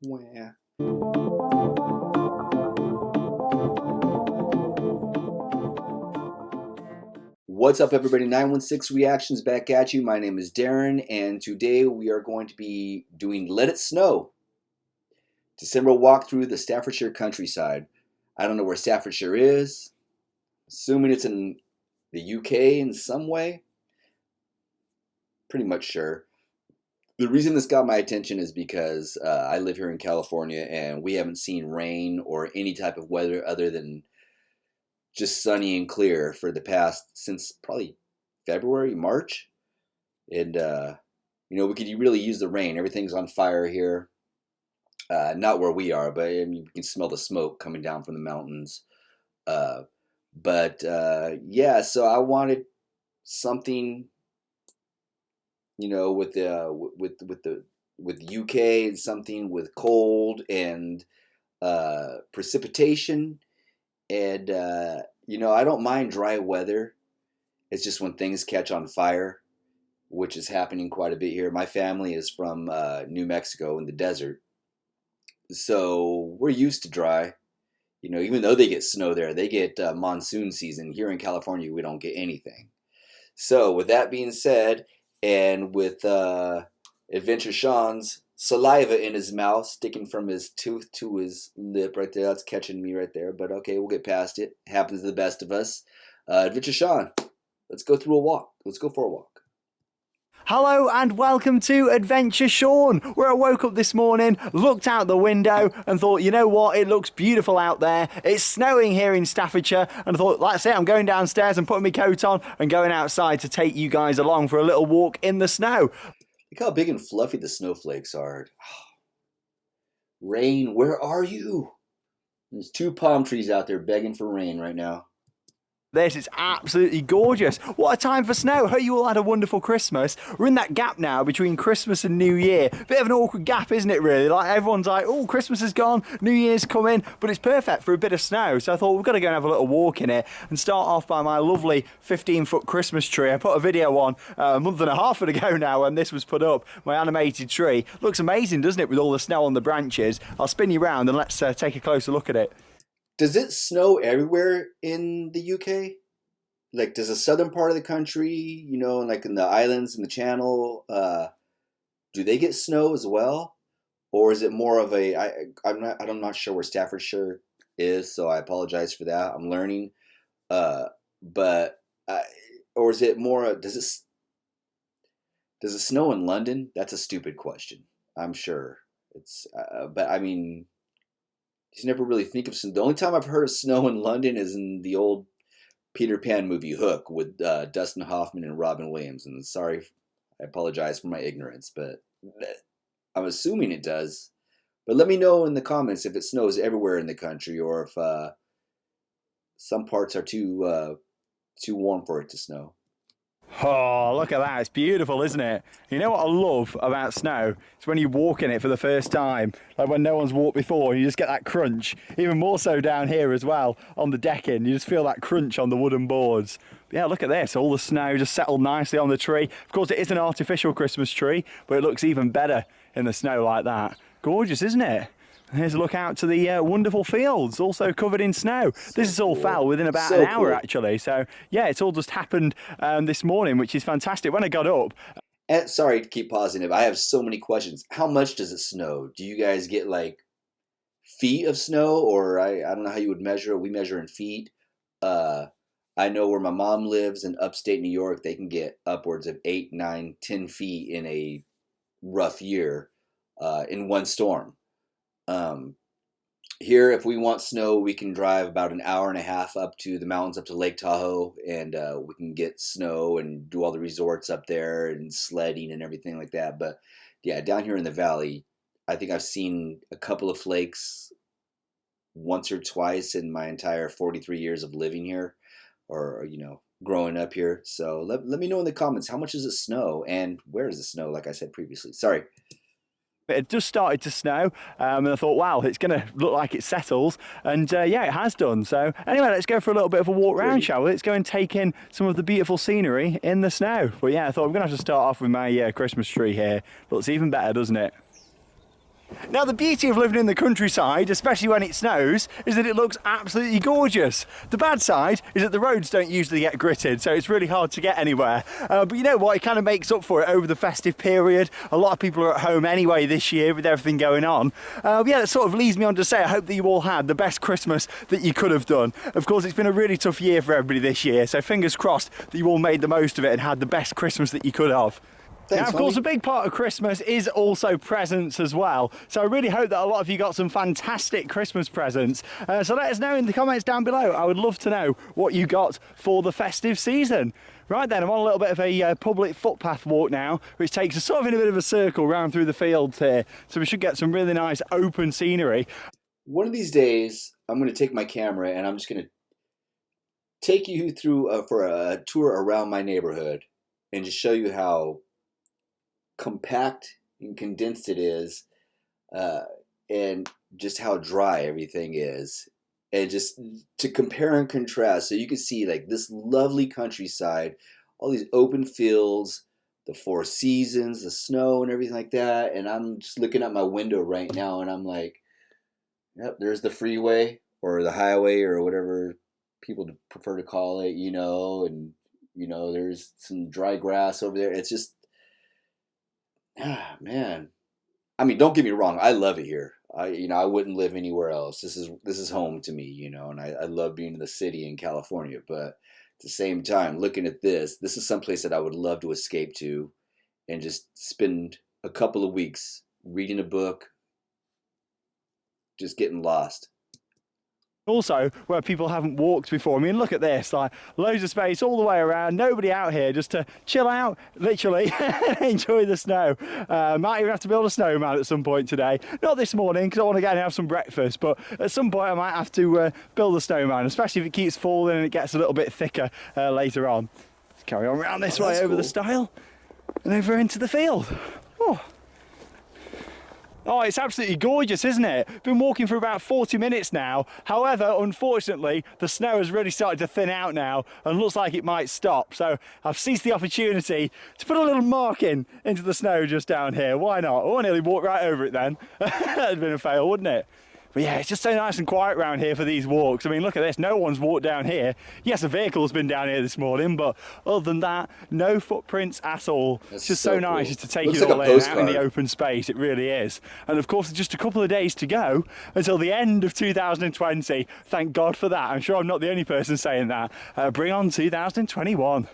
Wah. What's up, everybody? 916 Reactions back at you. My name is Darren, and today we are going to be doing Let It Snow. December walk through the Staffordshire countryside. I don't know where Staffordshire is. Assuming it's in the UK in some way. Pretty much sure. The reason this got my attention is because I live here in California and we haven't seen rain or any type of weather other than just sunny and clear for the past, since probably February, March. And, we could really use the rain. Everything's on fire here. Not where we are, but I mean, you can smell the smoke coming down from the mountains. Yeah, so I wanted something, with UK and something with cold and precipitation. And I don't mind dry weather. It's just when things catch on fire, which is happening quite a bit here. My family is from New Mexico in the desert, so we're used to dry. Even though they get snow there, they get monsoon season. Here in California, we don't get anything. So with that being said, and with Adventure Sean's saliva in his mouth, sticking from his tooth to his lip right there. That's catching me right there, but okay, we'll get past it. Happens to the best of us. Adventure Sean, let's go through a walk. Let's go for a walk. Hello and welcome to Adventure Sean, where I woke up this morning, looked out the window and thought, you know what, it looks beautiful out there. It's snowing here in Staffordshire, and I thought, that's it, I'm going downstairs and putting my coat on and going outside to take you guys along for a little walk in the snow. Look how big and fluffy the snowflakes are. Rain, where are you? There's 2 palm trees out there begging for rain right now. This is absolutely gorgeous. What a time for snow. Hope you all had a wonderful Christmas. We're in that gap now between Christmas and New Year. Bit of an awkward gap, isn't it, really? Like, everyone's like, oh, Christmas is gone, New Year's coming, but it's perfect for a bit of snow. So I thought we've got to go and have a little walk in it and start off by my lovely 15-foot Christmas tree. I put a video on a month and a half ago now when this was put up, my animated tree. Looks amazing, doesn't it, with all the snow on the branches? I'll spin you round and let's take a closer look at it. Does it snow everywhere in the UK? Like, does the southern part of the country, like in the islands and the Channel, do they get snow as well? Or is it more of I'm not sure where Staffordshire is, so I apologize for that. I'm learning. Or is it more, does it snow in London? That's a stupid question, I'm sure. But I mean, you never really think of snow. The only time I've heard of snow in London is in the old Peter Pan movie Hook with Dustin Hoffman and Robin Williams. And sorry, I apologize for my ignorance, but I'm assuming it does. But let me know in the comments if it snows everywhere in the country, or if some parts are too warm for it to snow. Oh, look at that. It's beautiful, isn't it? You know what I love about snow? It's when you walk in it for the first time, like when no one's walked before, you just get that crunch. Even more so down here as well, on the decking. You just feel that crunch on the wooden boards. But yeah, look at this. All the snow just settled nicely on the tree. Of course, it is an artificial Christmas tree, but it looks even better in the snow like that. Gorgeous, isn't it? Here's a look out to the wonderful fields, also covered in snow. This is all fell within about an hour, actually. So, yeah, it's all just happened this morning, which is fantastic. When I got up... And sorry to keep pausing it, but I have so many questions. How much does it snow? Do you guys get, like, feet of snow? Or I don't know how you would measure it. We measure in feet. I know where my mom lives in upstate New York, they can get upwards of 8, 9, 10 feet in a rough year in one storm. Here, if we want snow, we can drive about an hour and a half up to the mountains, up to Lake Tahoe, and we can get snow and do all the resorts up there and sledding and everything like that. But yeah, down here in the valley, I think I've seen a couple of flakes once or twice in my entire 43 years of living here, or growing up here. So let me know in the comments, how much does it snow and where does it snow, like I said previously. Sorry. It had just started to snow, and I thought, wow, it's going to look like it settles, and yeah, it has done. So anyway, let's go for a little bit of a walk round, shall we? Let's go and take in some of the beautiful scenery in the snow. But yeah, I thought I'm going to have to start off with my Christmas tree here. Looks even better, doesn't it? Now, the beauty of living in the countryside, especially when it snows, is that it looks absolutely gorgeous. The bad side is that the roads don't usually get gritted, so it's really hard to get anywhere. But you know what? It kind of makes up for it over the festive period. A lot of people are at home anyway this year with everything going on. Yeah, that sort of leads me on to say I hope that you all had the best Christmas that you could have done. Of course, it's been a really tough year for everybody this year, so fingers crossed that you all made the most of it and had the best Christmas that you could have. Thanks, Now, of course, a big part of Christmas is also presents as well. So I really hope that a lot of you got some fantastic Christmas presents. So let us know in the comments down below. I would love to know what you got for the festive season. Right then, I'm on a little bit of a public footpath walk now, which takes us sort of in a bit of a circle round through the fields here. So we should get some really nice open scenery. One of these days, I'm going to take my camera and I'm just going to take you through for a tour around my neighborhood and just show you how compact and condensed it is, and just how dry everything is, and just to compare and contrast so you can see like this lovely countryside, all these open fields, the four seasons, the snow and everything like that. And I'm just looking at my window right now and I'm like, yep, there's the freeway or the highway or whatever people prefer to call it, and there's some dry grass over there. It's just, man. I mean, don't get me wrong. I love it here. I wouldn't live anywhere else. This is home to me, and I love being in the city in California. But at the same time, looking at this is someplace that I would love to escape to and just spend a couple of weeks reading a book, just getting lost. Also, where people haven't walked before. I mean, look at this, like loads of space all the way around, nobody out here just to chill out, literally, and enjoy the snow. Might even have to build a snowman at some point today. Not this morning, because I want to get and have some breakfast, but at some point I might have to build a snowman, especially if it keeps falling and it gets a little bit thicker later on. Let's carry on around this way over cool. The stile and over into the field. Oh, it's absolutely gorgeous, isn't it? Been walking for about 40 minutes now. However, unfortunately, the snow has really started to thin out now and looks like it might stop. So I've seized the opportunity to put a little marking into the snow just down here. Why not? Oh, I nearly walked right over it then. That'd been a fail, wouldn't it? But yeah, it's just so nice and quiet around here for these walks. I mean, look at this. No one's walked down here. Yes, a vehicle's been down here this morning, but other than that, no footprints at all. It's just so nice just to take it all in out in the open space. It really is. And of course, just a couple of days to go until the end of 2020. Thank God for that. I'm sure I'm not the only person saying that. Bring on 2021.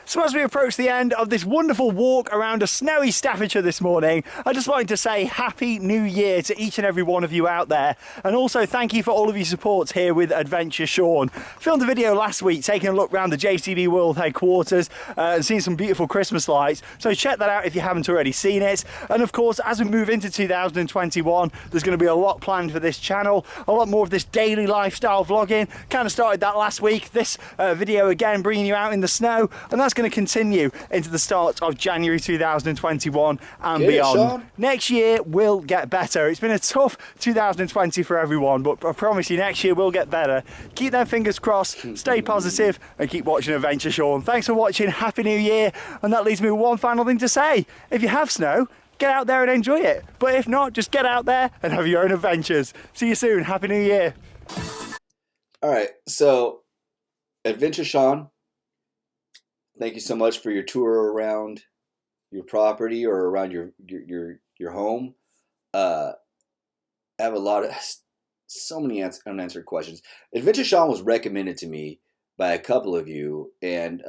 So as we approach the end of this wonderful walk around a snowy Staffordshire this morning, I just wanted to say Happy New Year to each and every one of you out there. And also thank you for all of your support here with Adventure Sean. Filmed a video last week taking a look around the JCB World headquarters and seeing some beautiful Christmas lights. So check that out if you haven't already seen it. And of course, as we move into 2021, there's going to be a lot planned for this channel. A lot more of this daily lifestyle vlogging. Kind of started that last week. This video again, bringing you out in the snow. And that's going to continue into the start of January 2021 and beyond. Sean. Next year will get better. It's been a tough 2020 for everyone, but I promise you next year will get better. Keep them fingers crossed, stay positive, and keep watching Adventure Sean. Thanks for watching. Happy New Year. And that leaves me with one final thing to say. If you have snow, get out there and enjoy it. But if not, just get out there and have your own adventures. See you soon. Happy New Year. All right, so Adventure Sean, thank you so much for your tour around your property or around your home. I have so many unanswered questions. Adventure Sean was recommended to me by a couple of you, and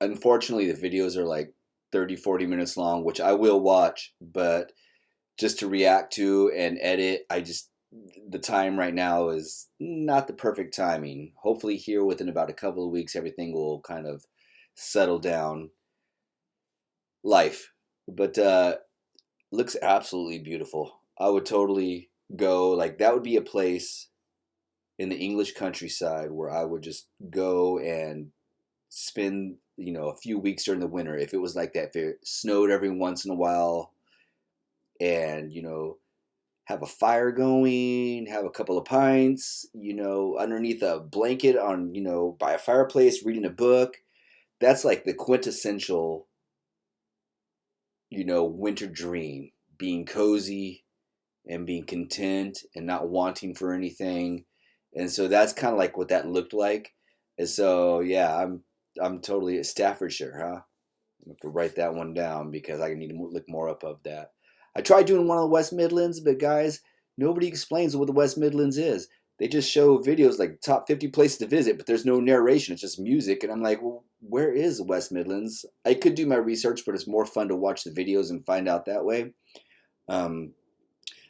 unfortunately the videos are like 30-40 minutes long, which I will watch, but just to react to and edit, the time right now is not the perfect timing. Hopefully here within about a couple of weeks, everything will kind of settle down. Life. But looks absolutely beautiful. I would totally go, like that would be a place in the English countryside where I would just go and spend, a few weeks during the winter. If it was like that, if it snowed every once in a while and, have a fire going, have a couple of pints, underneath a blanket on, by a fireplace, reading a book. That's like the quintessential, winter dream. being cozy and being content and not wanting for anything. And so that's kind of like what that looked like. And so yeah, I'm totally at Staffordshire, huh? I have to write that one down because I need to look more up of that. I tried doing one on the West Midlands, but guys, nobody explains what the West Midlands is. They just show videos like top 50 places to visit, but there's no narration. It's just music. And I'm like, well, where is the West Midlands? I could do my research, but it's more fun to watch the videos and find out that way. Um,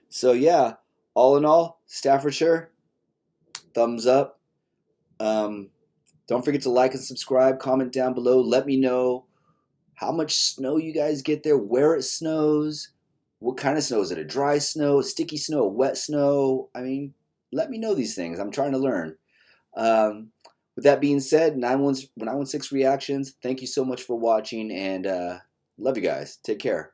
so yeah, all in all, Staffordshire, thumbs up. Don't forget to like and subscribe, comment down below. Let me know how much snow you guys get there, where it snows, what kind of snow. Is it a dry snow, a sticky snow, a wet snow? I mean, let me know these things. I'm trying to learn. With that being said, 916 Reactions, thank you so much for watching, and love you guys. Take care.